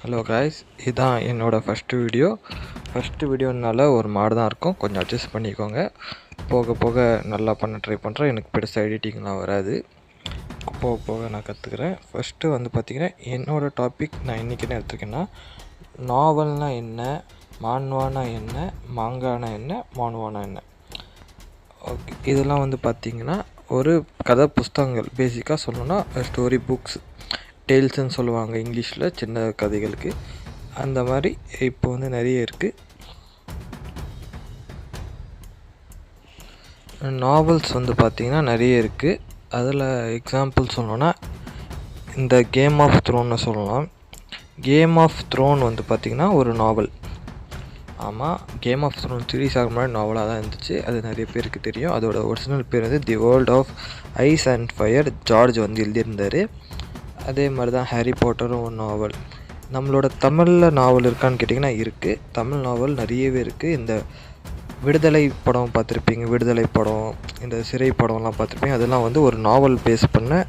Hello guys, இதுதான் என்னோடய first வீடியோனால ஒரு மாடு தான் இருக்கும். கொஞ்சம் அட்ஜஸ்ட் பண்ணிக்கோங்க. போக போக நல்லா பண்ண ட்ரை பண்ணுறேன். எனக்கு பெருசாக எடிட்டிங்லாம் வராது. போக போக நான் கற்றுக்குறேன். ஃபஸ்ட்டு வந்து பார்த்திங்கன்னா, என்னோடய டாபிக் நான் இன்றைக்கி என்ன எடுத்துருக்கேன்னா, நாவல்னால் என்ன, மான்வானா என்ன, மாங்கானா என்ன, மான்வானா என்ன. ஓகே, இதெல்லாம் வந்து பார்த்திங்கன்னா ஒரு கதை புஸ்தகங்கள். பேசிக்காக சொல்லணுன்னா ஸ்டோரி புக்ஸ், டேல்ஸ்ன்னு சொல்லுவாங்க இங்கிலீஷில், சின்ன கதைகளுக்கு. அந்த மாதிரி இப்போ வந்து நிறைய இருக்குது. நாவல்ஸ் வந்து பார்த்திங்கன்னா நிறைய இருக்குது. அதில் எக்ஸாம்பிள் சொல்லணுன்னா இந்த கேம் ஆஃப் த்ரோன்னு சொல்லலாம். கேம் ஆஃப் த்ரோன் வந்து பார்த்திங்கன்னா ஒரு நாவல். ஆமாம், கேம் ஆஃப் த்ரோன் சீரீஸ் ஆக முன்னாடி நாவலாக தான் இருந்துச்சு. அது நிறைய பேருக்கு தெரியும். அதோட ஒரிஜினல் பேர் வந்து the world of ice and fire. George வந்து எழுதியிருந்தார். அதே மாதிரி தான் ஹாரி பாட்டரும் ஒரு நாவல். நம்மளோட தமிழில் நாவல் இருக்கான்னு கேட்டிங்கன்னா இருக்குது. தமிழ் நாவல் நிறையவே இருக்குது. இந்த விடுதலை படம் பார்த்துருப்பீங்க, விடுதலை படம், இந்த சிறை படம்லாம் பார்த்துருப்பீங்க. அதெல்லாம் வந்து ஒரு நாவல் பேஸ் பண்ண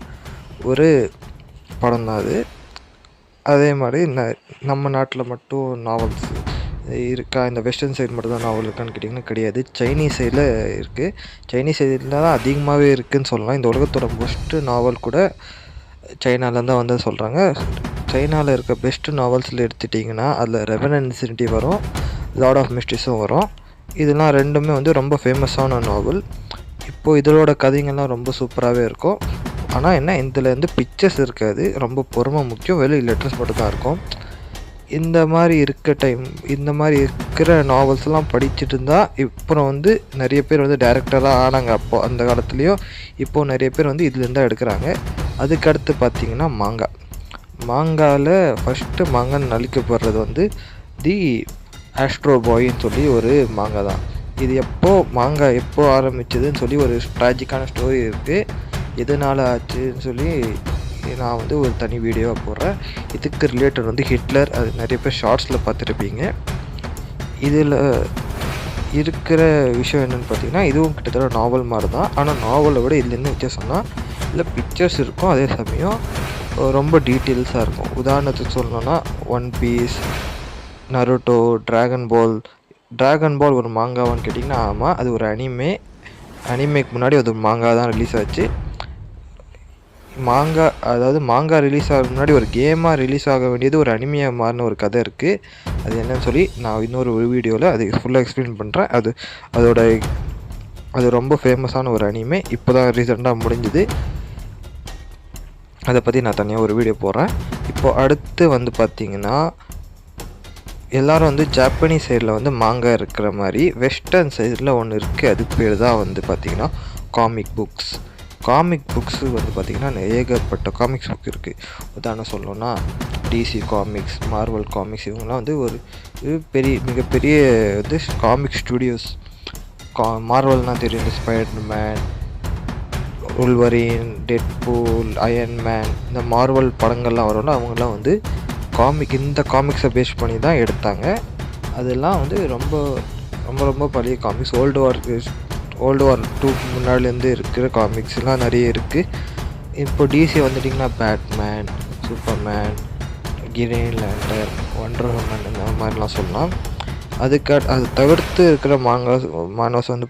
ஒரு படம் தான் அது. அதே மாதிரி நம்ம நாட்டில் மட்டும் நாவல்ஸ் இருக்கா, இந்த வெஸ்டர்ன் சைடு மட்டும் தான் நாவல் இருக்கான்னு கேட்டிங்கன்னா கிடையாது. சைனீஸ் சைடில் இருக்குது. சைனீஸ் சைடில் தான் அதிகமாகவே இருக்குதுன்னு சொல்லலாம். இந்த உலகத்தோட பெஸ்ட்டு நாவல் கூட சைனாலேருந்து தான் வந்து சொல்கிறாங்க. சைனாவில் இருக்க பெஸ்ட்டு நாவல்ஸில் எடுத்துட்டிங்கன்னா அதில் ரெவனன்ட் இன்ஃபினிட்டி வரும், லார்ட் ஆஃப் மிஸ்ட்ரிஸும் வரும். இதெல்லாம் ரெண்டுமே வந்து ரொம்ப ஃபேமஸான நாவல். இப்போது இதோட கதைங்கள்லாம் ரொம்ப சூப்பராகவே இருக்கும். ஆனால் என்ன, இதில் வந்து பிக்சர்ஸ் இருக்காது. ரொம்ப பொறுமை முக்கியம். வெளியே லெட்டர்ஸ் மட்டும் தான் இருக்கும். இந்த மாதிரி இந்த மாதிரி இருக்கிற நாவல்ஸ்லாம் படிச்சுட்டு இருந்தால் அப்புறம் வந்து நிறைய பேர் வந்து டைரக்டராக ஆனாங்க. அப்போது அந்த காலத்துலேயும் இப்போது நிறைய பேர் வந்து இதுலேருந்து தான் எடுக்கிறாங்க. அதுக்கடுத்து பார்த்திங்கன்னா மாங்காவில் ஃபஸ்ட்டு மாங்கான்னு அழிக்கப்படுறது வந்து தி ஆஸ்ட்ரோ பாயின்னு சொல்லி ஒரு மாங்காய் தான். இது மாங்காய் எப்போ ஆரம்பிச்சதுன்னு சொல்லி ஒரு ட்ராஜிக்கான ஸ்டோரி இருக்குது. எதனால் ஆச்சுன்னு சொல்லி நான் வந்து ஒரு தனி வீடியோவாக போடுறேன். இதுக்கு ரிலேட்டட் வந்து ஹிட்லர், அது நிறைய பேர் ஷார்ட்ஸில் பார்த்துருப்பீங்க. இதில் இருக்கிற விஷயம் என்னென்னு பார்த்தீங்கன்னா, இதுவும் கிட்டத்தட்ட நாவல் மாதிரி தான். ஆனால் நாவலை விட இதில் என்ன வித்தியாசம்னா, இல்லை பிக்சர்ஸ் இருக்கும், அதே சமயம் ரொம்ப டீட்டெயில்ஸாக இருக்கும். உதாரணத்துக்கு சொல்லணுன்னா ஒன் பீஸ், நருட்டோ, ட்ராகன் பால் ஒரு மாங்காவான்னு கேட்டிங்கன்னா ஆமாம், அது ஒரு அனிமேக்கு முன்னாடி அது ஒரு மாங்கா தான் ரிலீஸ் ஆச்சு. மாங்கா ரிலீஸ் ஆக முன்னாடி ஒரு கேமாக ரிலீஸ் ஆக வேண்டியது ஒரு அனிமையாக மாறின ஒரு கதை இருக்குது. அது என்னன்னு சொல்லி நான் இன்னொரு வீடியோவில் அது ஃபுல்லாக எக்ஸ்பிளைன் பண்ணுறேன். அது ரொம்ப ஃபேமஸான ஒரு அனிமே. இப்போ தான் ரீசெண்டாக முடிஞ்சுது. அதை பற்றி நான் தனியாக ஒரு வீடியோ போடுறேன். இப்போது அடுத்து வந்து பார்த்திங்கன்னா, எல்லோரும் வந்து ஜாப்பனீஸ் சைடில் வந்து மாங்கா இருக்கிற மாதிரி வெஸ்டர்ன் சைடில் ஒன்று இருக்குது. அது பேர் தான் வந்து பார்த்திங்கன்னா காமிக் புக்ஸு வந்து பார்த்திங்கன்னா ஏகப்பட்ட காமிக்ஸ் புக் இருக்குது. உதாரணம் சொல்லணுன்னா டிசி காமிக்ஸ், மார்வல் காமிக்ஸ், இவங்கெல்லாம் வந்து ஒரு மிகப்பெரிய வந்து காமிக் ஸ்டுடியோஸ். மார்வல்னால் தெரியும், இந்த ஸ்பைடர்மேன், உல்வரின், டெட்பூல், அயன்மேன், இந்த மார்வல் படங்கள்லாம் வரும்ல, அவங்கெல்லாம் வந்து இந்த காமிக்ஸை பேஸ் பண்ணி தான் எடுத்தாங்க. அதெல்லாம் வந்து ரொம்ப ரொம்ப ரொம்ப பழைய காமிக்ஸ். வேர்ல்டு வார் 2 முன்னாடிலேருந்து இருக்கிற காமிக்ஸ்லாம் நிறைய இருக்குது. இப்போ டிசி வந்துட்டிங்கன்னா Batman, Superman, green lantern, wonder woman, இந்த மாதிரிலாம் சொல்லலாம். அது தவிர்த்து இருக்கிற மாங்கோஸ் வந்து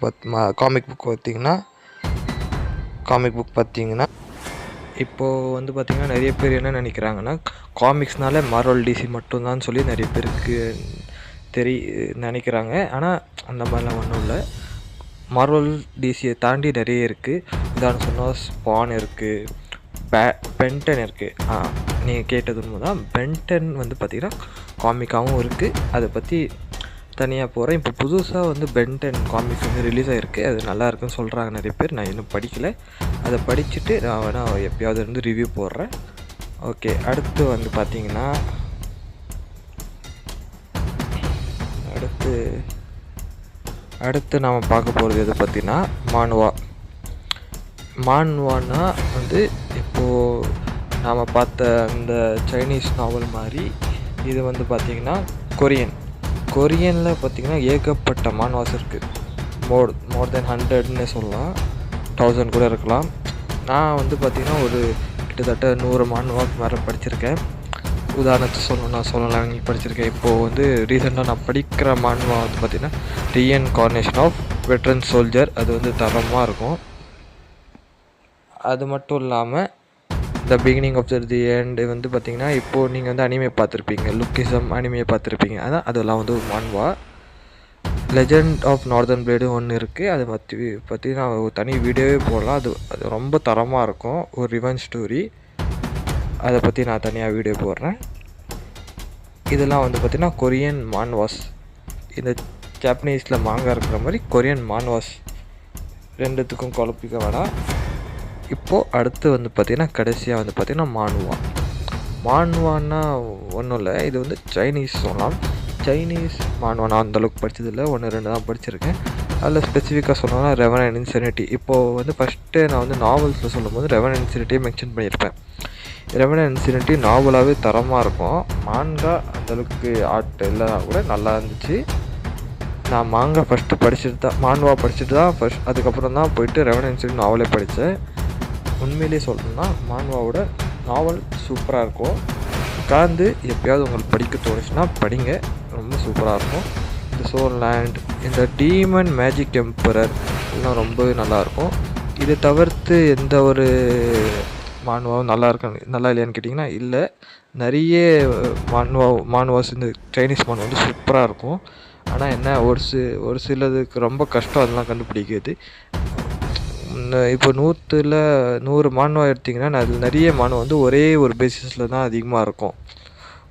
காமிக் புக் பார்த்திங்கன்னா இப்போது வந்து பார்த்திங்கன்னா நிறைய பேர் என்ன நினைக்கிறாங்கன்னா, காமிக்ஸ்னால மார்வல் டிசி மட்டும்தான் சொல்லி நிறைய பேருக்கு நினைக்கிறாங்க. ஆனால் அந்த மாதிரிலாம் ஒன்றும் இல்லை. மார்வல் டிசியை தாண்டி நிறைய இருக்குது. உதாரணம் சொன்னால் ஸ்பான் இருக்குது, பென்டன் இருக்குது. நீங்கள் கேட்டது உண்மை தான். பென்டன் வந்து பார்த்திங்கன்னா காமிக்காகவும் இருக்குது. அதை பற்றி தனியாக போகிறேன். இப்போ புதுசாக வந்து பென்டன் காமிக்ஸ் வந்து ரிலீஸ் ஆகிருக்கு. அது நல்லா இருக்குன்னு சொல்கிறாங்க நிறைய பேர். நான் இன்னும் படிக்கலை. அதை படிச்சுட்டு நான் வேணால் எப்போயாவது வந்து ரிவ்யூ போடுறேன். ஓகே, அடுத்து வந்து பார்த்திங்கன்னா அடுத்து நாம் பார்க்க போகிறது எது பார்த்திங்கன்னா மான்வானா வந்து இப்போது நாம் பார்த்த அந்த சைனீஸ் நாவல் மாதிரி இது வந்து பார்த்திங்கன்னா கொரியனில் பார்த்திங்கன்னா ஏகப்பட்ட மான்வாஸ் இருக்குது. மோர் தென் 100ன்னு சொல்லலாம், 1000 கூட இருக்கலாம். நான் வந்து பார்த்திங்கன்னா ஒரு கிட்டத்தட்ட 100 மான்வாக்கு மேலே படிச்சிருக்கேன். உதாரணத்துக்கு சொல்லலாம் நீங்கள் படிச்சிருக்கேன். இப்போது வந்து ரீசெண்டாக நான் படிக்கிற மான்வா வந்து பார்த்திங்கன்னா ரீஇன்கார்னேஷன் ஆஃப் வெட்ரன் சோல்ஜர். அது வந்து தரமாக இருக்கும். அது மட்டும் இல்லாமல் the beginning of the end வந்து பார்த்திங்கன்னா இப்போது நீங்கள் வந்து அனிமே பார்த்துருப்பீங்க, லுக்கிசம் அனிமே பார்த்துருப்பீங்க. அதான் அதெல்லாம் வந்து மான்வா. லெஜெண்ட் ஆஃப் நார்தர்ன் பிளேடு ஒன்று இருக்குது. அதை பற்றி நான் ஒரு தனி வீடியோவே போடலாம். அது ரொம்ப தரமாக இருக்கும். ஒரு ரிவெஞ்ச் ஸ்டோரி. அதை பற்றி நான் தனியாக வீடியோ போடுறேன். இதெல்லாம் வந்து பார்த்திங்கன்னா கொரியன் மான்வாஸ். இந்த ஜாப்பனீஸில் மாங்கா இருக்கிற மாதிரி கொரியன் மான்வாஸ். ரெண்டுத்துக்கும் குழப்பிக்க வேணாம். இப்போது அடுத்து வந்து பார்த்திங்கன்னா கடைசியாக வந்து பார்த்திங்கன்னா மான்வான்னா ஒன்றும் இல்லை, இது வந்து சைனீஸ் சொல்லலாம். சைனீஸ் மான்வா நான் அந்தளவுக்கு படித்ததில்லை, 1-2 தான் படிச்சிருக்கேன். அதில் ஸ்பெசிஃபிக்காக சொல்லணும்னா ரெவன் இன்சினிட்டி. இப்போது வந்து ஃபஸ்ட்டு நான் வந்து நாவல்ஸில் சொல்லும் போது ரெவன் இன்சினிட்டியை மென்ஷன் பண்ணியிருப்பேன். ரெவன் இன்சினிட்டி நாவலாகவே தரமாக இருக்கும். மாங்கா அந்தளவுக்கு ஆர்ட் இல்லைனா கூட நல்லா இருந்துச்சு. நான் மாங்கா மான்வா படிச்சுட்டு தான் அதுக்கப்புறம் தான் போயிட்டு ரெவன் இன்சினிட்டி நாவலே படித்தேன். உண்மையிலே சொல்லணும்னா மான்வாவோட நாவல் சூப்பராக இருக்கும். உட்காந்து எப்போயாவது உங்களுக்கு படிக்க தோணுச்சுன்னா படிங்க, ரொம்ப சூப்பராக இருக்கும். இந்த சோல் லேண்ட், இந்த டீமன் மேஜிக் எம்பரர் எல்லாம் ரொம்பவே நல்லாயிருக்கும். இதை தவிர்த்து எந்த ஒரு மான்வாவும் நல்லா இல்லையான்னு கேட்டிங்கன்னா இல்லை. நிறைய மான்வாஸ் இந்த சைனீஸ் மான்வா வந்து சூப்பராக இருக்கும். ஆனால் என்ன ஒரு சிலதுக்கு ரொம்ப கஷ்டம் அதெல்லாம் கண்டுபிடிக்கிறது. இப்போ 100 மான்வா எடுத்திங்கன்னா அதில் நிறைய மான்வா வந்து ஒரே ஒரு பேசிஸில் தான் அதிகமாக இருக்கும்.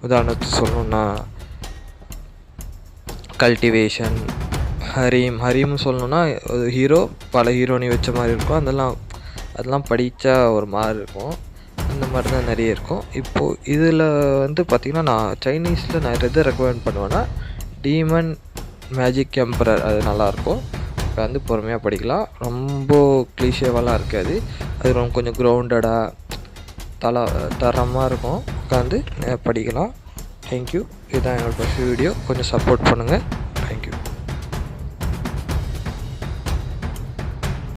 உதாரணத்துக்கு சொல்லணுன்னா கல்டிவேஷன், ஹரீம் சொல்லணுன்னா ஹீரோ பல ஹீரோனி வச்ச மாதிரி இருக்கும். அதெல்லாம் படித்தா ஒரு மாதிரி இருக்கும். அந்த மாதிரி தான் நிறைய இருக்கும். இப்போது இதில் வந்து பார்த்திங்கன்னா நான் சைனீஸில் நான் எதை ரெக்கமெண்ட் பண்ணுவேன்னா டீமன் மேஜிக் எம்பரர். அது நல்லாயிருக்கும். வந்து பொறுமையாக படிக்கலாம். ரொம்ப கிளீஷேவெல்லாம் இருக்காது. அது ரொம்ப கொஞ்சம் கிரவுண்டடாக தரமாக இருக்கும். உட்காந்து படிக்கலாம். தேங்க்யூ. இதுதான் என்னோடய ஃபஸ்ட் வீடியோ. கொஞ்சம் சப்போர்ட் பண்ணுங்கள்.